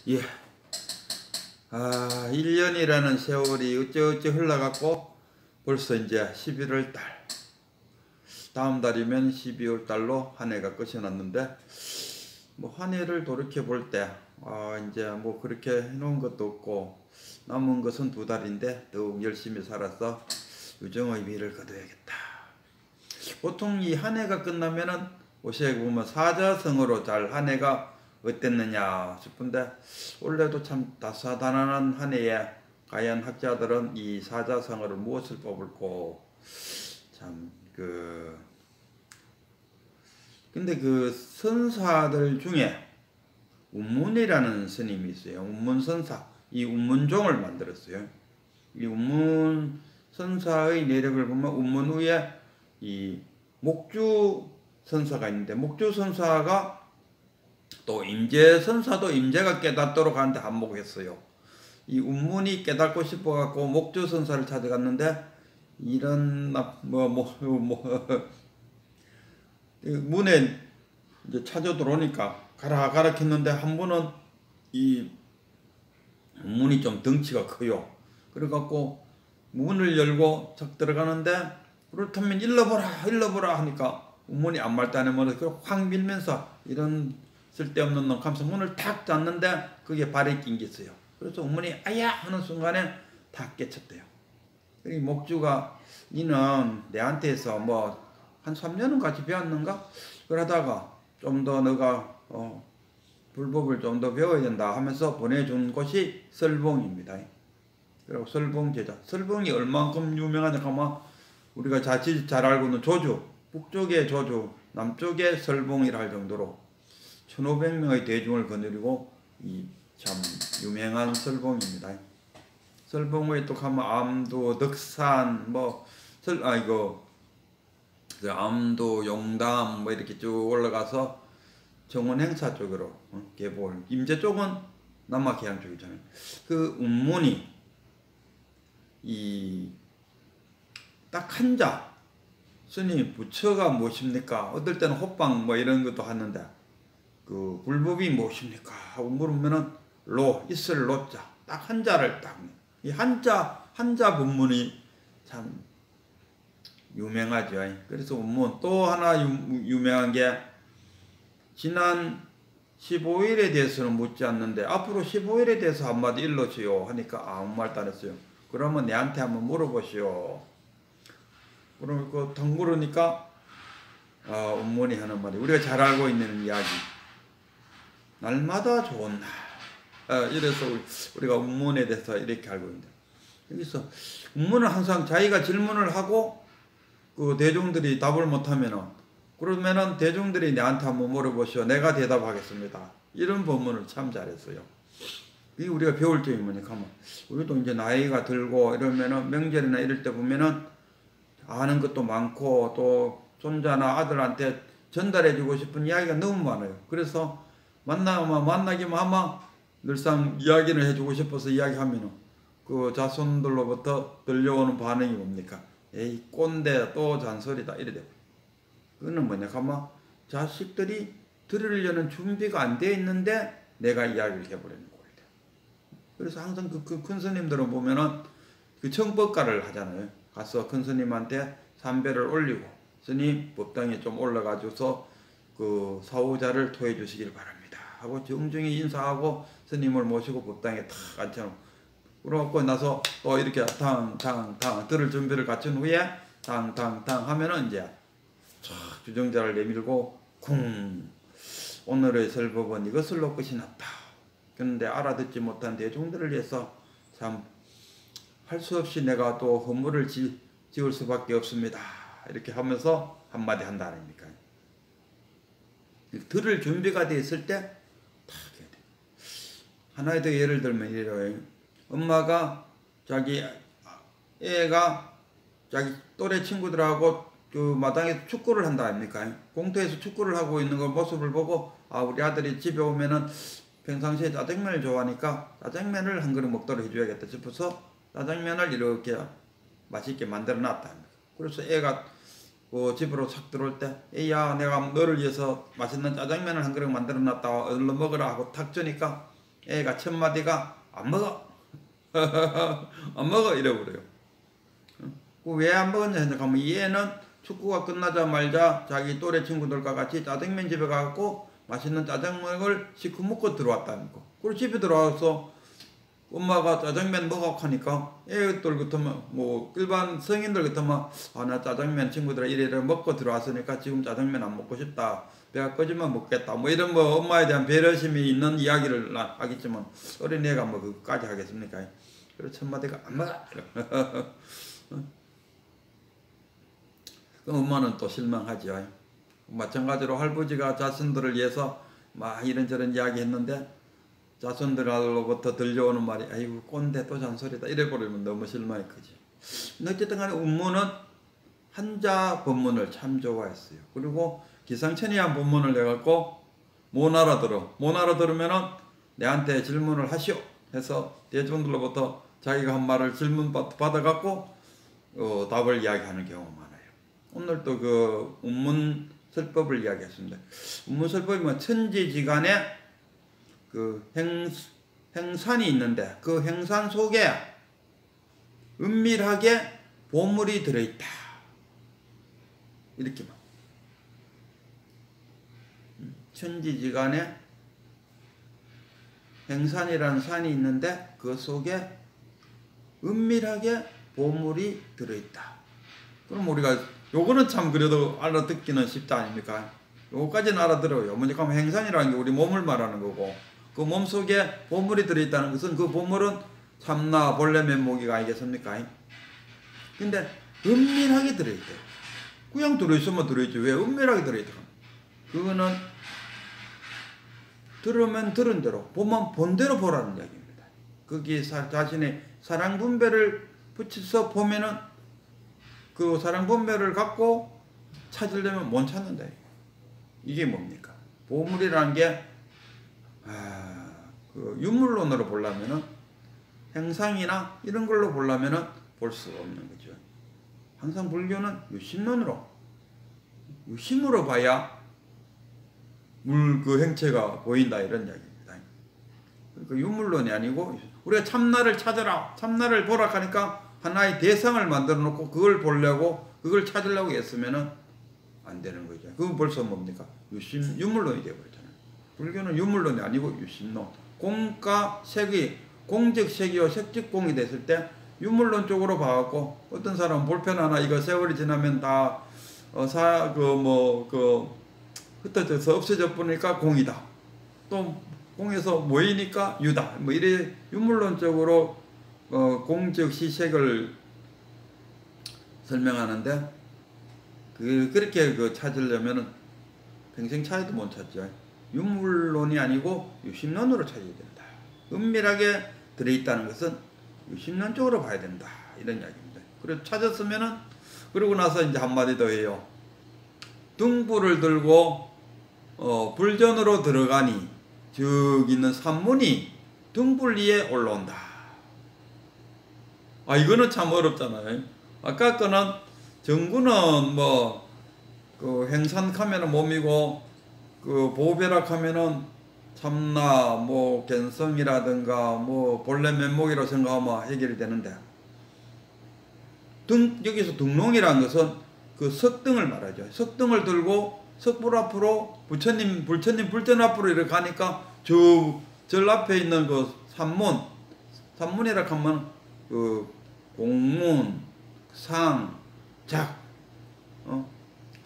예. 1년이라는 세월이 어찌어찌 흘러갔고 벌써 이제 11월 달. 다음 달이면 12월 달로 한 해가 끝이 났는데, 뭐 한 해를 돌이켜 볼 때, 이제 뭐 그렇게 해놓은 것도 없고, 남은 것은 2달인데 더욱 열심히 살아서 유정의 미를 거둬야겠다. 보통 이 한 해가 끝나면은 옷에 보면 사자성어로 잘 한 해가 어땠느냐 싶은데, 올해도 참 다사다난한 한 해에 과연 학자들은 이 사자성어를 무엇을 뽑을고, 참 근데 그 선사들 중에 운문이라는 스님이 있어요. 운문선사. 이 운문종을 만들었어요. 이 운문선사의 내력을 보면 운문 위에 이 목주선사가 있는데, 목주선사가 또 임재선사도 임재가 깨닫도록 하는데 한몫했어요. 이 운문이 깨닫고 싶어갖고 목주선사를 찾아갔는데, 이런 문에 이제 찾아 들어오니까 가라 했는데, 한 분은 이 문이 좀 덩치가 커요. 그래갖고 문을 열고 척 들어가는데, 그렇다면 일러보라 하니까 문이 안 말다니면 확 밀면서 이런 쓸데없는 놈 하면서 문을 탁 닫는데, 그게 발에 낀 게 있어요. 그래서 문이 아야 하는 순간에 다 깨쳤대요. 이 목주가 니는 내한테서 뭐 한 3년은 같이 배웠는가? 그러다가 좀 더 너가 불법을 좀 더 배워야 된다 하면서 보내준 곳이 설봉입니다. 그리고 설봉 제자. 설봉이 얼만큼 유명하냐 하면, 우리가 자칫 잘 알고 있는 조주, 북쪽의 조주, 남쪽의 설봉이라 할 정도로 1500명의 대중을 거느리고 이 참 유명한 설봉입니다. 설봉에 또 가면 암도, 덕산, 암도, 용담 이렇게 쭉 올라가서 정원행사 쪽으로 계볼. 임제 쪽은 남학해양 쪽이잖아요. 그 운문이 이 딱 한자, 스님 부처가 무엇입니까? 어떨 때는 호빵 이런 것도 하는데, 그 불법이 무엇입니까 하고 물으면은 있을 로자, 딱 한자를 이 한자 본문이 참 유명하죠. 그래서 운문 또 하나 유명한 게, 지난 15일에 대해서는 묻지 않는데 앞으로 15일에 대해서 한마디 일러주요 하니까 아무 말도 안 했어요. 그러면 내한테 한번 물어보시오. 그러니까 딱 물으니까 운문이 하는 말이, 우리가 잘 알고 있는 이야기, 날마다 좋은 날. 이래서 우리가 운문에 대해서 이렇게 알고 있는데, 여기서 운문은 항상 자기가 질문을 하고 그 대중들이 답을 못하면은, 그러면은 대중들이 내한테 한번 물어보시오, 내가 대답하겠습니다. 이런 법문을 참 잘했어요. 이게 우리가 배울 점이 뭐냐 하면, 우리도 이제 나이가 들고 이러면은 명절이나 이럴 때 보면은 아는 것도 많고, 또 손자나 아들한테 전달해주고 싶은 이야기가 너무 많아요. 그래서 만나기만 하면 늘상 이야기를 해주고 싶어서 이야기하면은 그 자손들로부터 들려오는 반응이 뭡니까? 에이 꼰대, 또 잔소리다, 이래 돼. 그거는 뭐냐 하면, 자식들이 들으려는 준비가 안 돼 있는데 내가 이야기를 해버리는 거예요. 그래서 항상 그 큰 스님들은 보면은 그 청법가를 하잖아요. 가서 큰 스님한테 삼배를 올리고, 스님 법당에 좀 올라가줘서 그 사후자를 토해 주시길 바랍니다 하고 정중히 인사하고 스님을 모시고 법당에 탁 앉혀놓고, 그러고 나서 또 이렇게 탕탕탕 들을 준비를 갖춘 후에 탕탕탕 하면은 이제 주정자를 내밀고 쿵, 오늘의 설법은 이것을로 끝이 났다. 그런데 알아듣지 못한 대중들을 위해서 참 할 수 없이 내가 또 허물을 지을 수밖에 없습니다. 이렇게 하면서 한마디 한다 아닙니까? 들을 준비가 돼 있을 때 탁 해야 돼. 하나의 더 예를 들면 이래요. 엄마가 자기 애가 자기 또래 친구들하고 그 마당에서 축구를 한다 아닙니까? 공터에서 축구를 하고 있는 그 모습을 보고, 우리 아들이 집에 오면은 평상시에 짜장면을 좋아하니까 짜장면을 한 그릇 먹도록 해줘야겠다 싶어서 짜장면을 이렇게 맛있게 만들어 놨다. 그래서 애가 집으로 싹 들어올 때, 에이야 내가 너를 위해서 맛있는 짜장면을 한 그릇 만들어 놨다, 얼른 먹으라 하고 탁 주니까 애가 첫 마디가 안 먹어. 안 먹어 이래버려요. 왜 안 먹었냐 생각하면 이 애는 축구가 끝나자마자 자기 또래 친구들과 같이 짜장면 집에 가고 맛있는 짜장면을 시큼 먹고 들어왔다는 거. 그리고 집에 들어와서 엄마가 짜장면 먹어 하니까 애들 같으면 뭐 일반 성인들 같으면 나 짜장면 친구들 이래 먹고 들어왔으니까 지금 짜장면 안 먹고 싶다. 배가 꺼지면 먹겠다. 뭐 이런 뭐 엄마에 대한 배려심이 있는 이야기를 하겠지만 어린애가 뭐 그까지 하겠습니까? 그래서 첫 마디가 안 먹어. 그럼 엄마는 또 실망하죠. 마찬가지로 할아버지가 자손들을 위해서 막 이런저런 이야기 했는데 자손들로부터 들려오는 말이 아이고 꼰대 또 잔소리다 이래버리면 너무 실망이 크지. 어쨌든 간에 운무는 한자 본문을 참 좋아했어요. 그리고 기상천외한 본문을 내갖고 못 알아들으면은 내한테 질문을 하시오 해서 대중들로부터 자기가 한 말을 질문 받아갖고 답을 이야기하는 경우가 많아요. 오늘도 그 운문설법을 이야기했습니다. 운문설법이 뭐 천지지간에 그 행산이 있는데 그 행산 속에 은밀하게 보물이 들어있다. 이렇게 봐. 천지지간에 행산이라는 산이 있는데 그 속에 은밀하게 보물이 들어있다. 그럼 우리가 요거는 참 그래도 알아듣기는 쉽지 아닙니까? 요거까지는 알아들어요. 뭐냐면 행산이라는 게 우리 몸을 말하는 거고 그 몸 속에 보물이 들어있다는 것은 그 보물은 참나 본래 면목이가 아니겠습니까? 근데 은밀하게 들어있대요. 그냥 들어있으면 들어있지 왜 은밀하게 들어있다? 그거는 들으면 들은 대로 보면 본 대로 보라는 이야기입니다. 거기에 자신의 사랑 분별을 붙여서 보면은 그 사랑 분별을 갖고 찾으려면 못 찾는다. 이게 뭡니까? 보물이라는 게 그 유물론으로 보려면은 행상이나 이런 걸로 보려면은 볼 수 없는 거죠. 항상 불교는 유심론으로 유심으로 봐야 그 행체가 보인다 이런 이야기입니다. 그러니까 유물론이 아니고 우리가 참나를 찾아라, 참나를 보라 하니까 하나의 대상을 만들어 놓고 그걸 보려고 그걸 찾으려고 했으면은 안 되는 거죠. 그건 벌써 뭡니까? 유물론이 되어버렸잖아요. 불교는 유물론이 아니고 유심론. 공과 색이 공적색이요 색적공이 됐을 때 유물론 쪽으로 봐갖고 어떤 사람은 불편하나 이거 세월이 지나면 다 흩어져서 없어져 버리니까 공이다. 또 공에서 모이니까 유다. 뭐 이래 유물론적으로 공적 시색을 설명하는데 그렇게 찾으려면은 평생 차이도 못 찾죠. 유물론이 아니고 유심론으로 찾아야 된다. 은밀하게 들어있다는 것은 유심론 쪽으로 봐야 된다. 이런 이야기입니다. 그래서 찾았으면은 그러고 나서 이제 한마디 더 해요. 등불을 들고 불전으로 들어가니 저기 있는 산문이 등불 위에 올라온다. 이거는 참 어렵잖아요. 아까 거는 정구는 그 행산하면은 몸이고 그 보배락 하면은 참나 견성이라든가 본래 면목이라고 생각하면 해결이 되는데 여기서 등롱이라는 것은 그 석등을 말하죠. 석등을 들고 석불 앞으로 불천님 불전 앞으로 이렇게 가니까 절 앞에 있는 그 산문이라 하면 그 공문, 상, 작,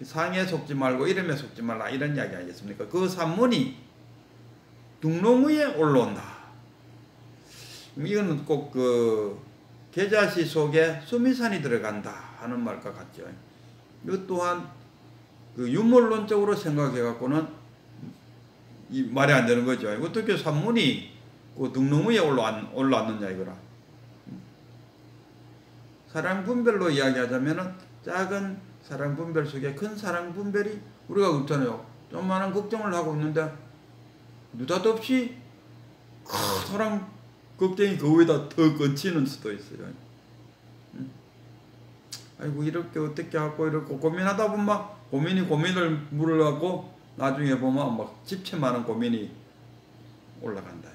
상에 속지 말고 이름에 속지 말라 이런 이야기 아니겠습니까? 그 산문이 등롱 위에 올라온다. 이거는 꼭 그 계자시 속에 수미산이 들어간다 하는 말과 같죠. 이것 또한 그 유물론적으로 생각해 갖고는 이 말이 안 되는 거죠. 어떻게 산문이 그 등롱 위에 올라왔느냐 이거라. 사랑 분별로 이야기하자면은 작은 사랑 분별 속에 큰 사랑 분별이 우리가 그렇잖아요. 좀만한 걱정을 하고 있는데 느닷없이 사랑 걱정이 그 위에다 더 얹히는 수도 있어요. 아이고 이렇게 어떻게 하고 이렇게 고민하다 보면 고민을 물어갖고 나중에 보면 막 집채 많은 고민이 올라간다.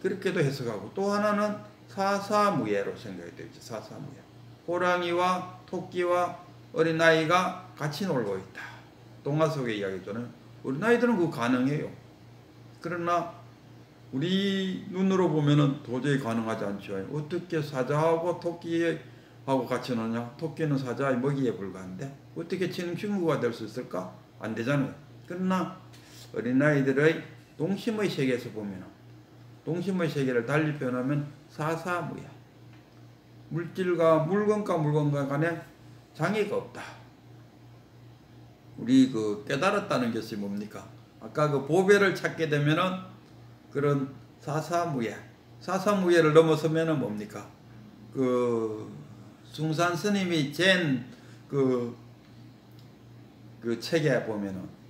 그렇게도 해석하고, 또 하나는 사사무예로 생각이 되죠. 사사무예. 호랑이와 토끼와 어린아이가 같이 놀고 있다. 동화 속의 이야기잖아요. 어린아이들은 그거 가능해요. 그러나 우리 눈으로 보면은 도저히 가능하지 않죠. 어떻게 사자하고 토끼하고 같이 노냐? 토끼는 사자의 먹이에 불과한데 어떻게 친구가 될 수 있을까? 안 되잖아요. 그러나 어린아이들의 동심의 세계에서 보면, 동심의 세계를 달리 표현하면 사사무예. 물질과 물건과 간에 장애가 없다. 우리 그 깨달았다는 것이 뭡니까? 아까 그 보배를 찾게 되면은 그런 사사무예. 사사무예를 넘어서면은 뭡니까? 그 숭산 스님이 그 책에 보면은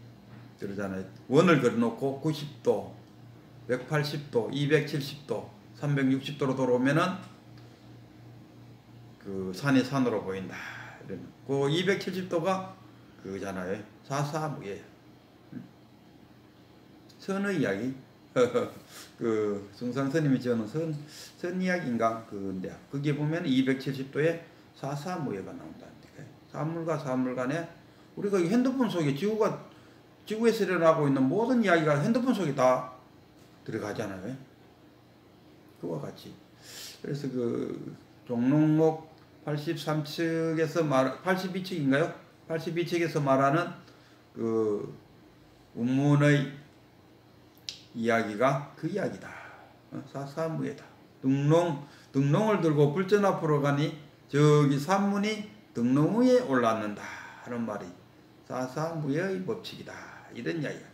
그러잖아요. 원을 그려놓고 90도, 180도, 270도, 360도로 돌아오면은 그 산이 산으로 보인다. 이런. 그 270도가 그잖아요. 사사무예. 선의 이야기. 그 숭산 스님이 지어놓은 선 이야기인가 그건데, 거기에 보면 270도에 사사무예가 나온다. 사물과 사물 간에 우리가 핸드폰 속에 지구에서 일어나고 있는 모든 이야기가 핸드폰 속에 다 들어가잖아요. 그와 같이. 그래서 그 종록목 83척에서 82척인가요? 82척에서 말하는 그 운문의 이야기가 그 이야기다. 사사무예다. 등롱을 들고 불전 앞으로 가니 저기 산문이 등롱 위에 올랐는다 하는 말이 사사무예의 법칙이다. 이런 이야기야.